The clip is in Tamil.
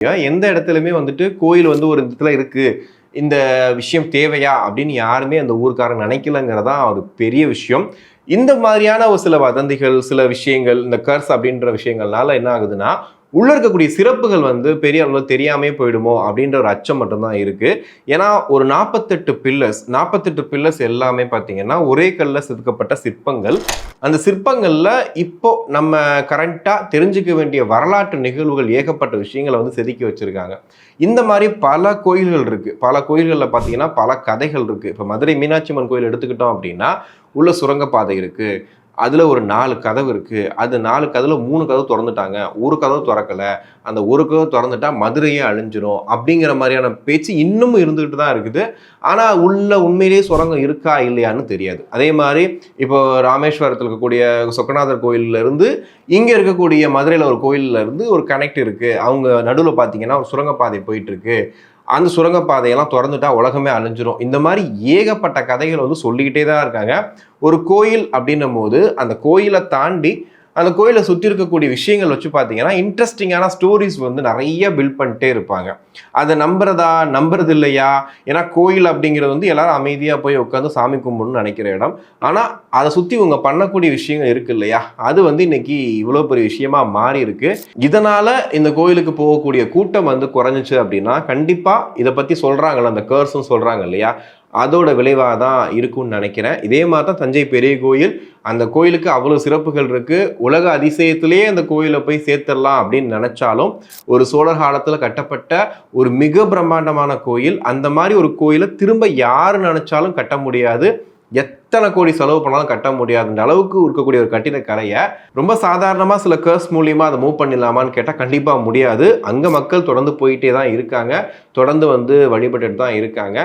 எந்த இடத்துலையுமே வந்துட்டு கோயில் வந்து ஒரு இடத்துல இருக்கு, இந்த விஷயம் தேவையா அப்படின்னு யாருமே அந்த ஊர்க்காரங்க நினைக்கலங்கிறதா ஒரு பெரிய விஷயம். இந்த மாதிரியான ஒரு சில வதந்திகள், சில விஷயங்கள், இந்த கர்ஸ் அப்படின்ற விஷயங்கள்னால என்ன ஆகுதுன்னா, உள்ள இருக்கக்கூடிய சிறப்புகள் வந்து பெரிய அளவில் தெரியாமே போயிடுமோ அப்படின்ற ஒரு அச்சம் மட்டும்தான் இருக்கு. ஏன்னா ஒரு 48 பில்லர்ஸ் எல்லாமே பார்த்தீங்கன்னா ஒரே கல்ல செதுக்கப்பட்ட சிற்பங்கள். அந்த சிற்பங்கள்ல இப்போ நம்ம கரண்டா தெரிஞ்சுக்க வேண்டிய வரலாற்று நிகழ்வுகள் ஏகப்பட்ட விஷயங்களை வந்து செதுக்கி வச்சிருக்காங்க. இந்த மாதிரி பல கோயில்கள் இருக்கு. பல கோயில்களில் பார்த்தீங்கன்னா பல கதைகள் இருக்கு. இப்போ மதுரை மீனாட்சி அம்மன் கோயில் எடுத்துக்கிட்டோம் அப்படின்னா உள்ள சுரங்கப்பாதை இருக்கு. அதுல ஒரு 4 கதவு இருக்கு. அது 4 கதவுல 3 கதவு தொறந்துட்டாங்க. ஒரு கதவு தொறக்கல. அந்த ஒரு கதவு தொறந்துட்டா மதுரையே அழிஞ்சிரும். அப்படிங்கிற மாதிரியான பேச்சு இன்னமும் இருந்துகிட்டு தான் இருக்குது. ஆனா உள்ள உண்மையிலேயே சுரங்கம் இருக்கா இல்லையான்னு தெரியாது. அதே மாதிரி இப்போ ராமேஸ்வரத்தில் இருக்கக்கூடிய சொக்கநாதர் கோயில்ல இருந்து இங்க இருக்கக்கூடிய மதுரையில ஒரு கோயில்ல இருந்து ஒரு கனெக்ட் இருக்கு. அவங்க நடுவில் பார்த்தீங்கன்னா ஒரு சுரங்கப்பாதை போயிட்டு இருக்கு. அந்த சுரங்கப்பாதையெல்லாம் திறந்துட்டா உலகமே அழிஞ்சிரும். இந்த மாதிரி ஏகப்பட்ட கதைகள் வந்து சொல்லிக்கிட்டே தான் இருக்காங்க. ஒரு கோயில் அப்படின்னும் போது அந்த கோயிலை தாண்டி அந்த கோயிலை சுற்றி இருக்கக்கூடிய விஷயங்கள் வச்சு பார்த்தீங்கன்னா இன்ட்ரெஸ்டிங்கான ஸ்டோரிஸ் வந்து நிறைய பில்ட் பண்ணிட்டே இருப்பாங்க. அதை நம்புறது இல்லையா? ஏன்னா கோயில் அப்படிங்கிறது வந்து எல்லாரும் அமைதியாக போய் உட்காந்து சாமி கும்பிடணும்னு நினைக்கிற இடம். ஆனால் அதை சுற்றி இவங்க பண்ணக்கூடிய விஷயங்கள் இருக்கு இல்லையா? அது வந்து இன்னைக்கு இவ்வளோ பெரிய விஷயமா மாறி இருக்கு. இதனால இந்த கோயிலுக்கு போகக்கூடிய கூட்டம் வந்து குறைஞ்சிச்சு அப்படின்னா கண்டிப்பாக இதை பற்றி சொல்கிறாங்கல்ல, அந்த கர்ஸும் சொல்கிறாங்க இல்லையா, அதோட விளைவாக தான் இருக்கும்னு நினைக்கிறேன். இதே மாதிரி தான் தஞ்சை பெரிய கோயில். அந்த கோயிலுக்கு அவ்வளோ சிறப்புகள் இருக்கு. உலக அதிசயத்திலேயே அந்த கோயிலை போய் சேர்த்துடலாம் அப்படின்னு நினைச்சாலும் ஒரு சோழர் காலத்தில் கட்டப்பட்ட ஒரு மிக பிரம்மாண்டமான கோயில். அந்த மாதிரி ஒரு கோயிலை திரும்ப யாரு நினைச்சாலும் கட்ட முடியாது. எத்தனை கோடி செலவு பண்ணாலும் கட்ட முடியாதுன்ற அளவுக்கு இருக்கக்கூடிய ஒரு கட்டிடக்கலையை ரொம்ப சாதாரணமாக சில கர்ஸ் மூலியமா அதை மூவ் பண்ணிடலாமான்னு கேட்டால் கண்டிப்பாக முடியாது. அங்கே மக்கள் தொடர்ந்து போயிட்டே தான் இருக்காங்க. தொடர்ந்து வந்து வழிபட்டுட்டு தான் இருக்காங்க.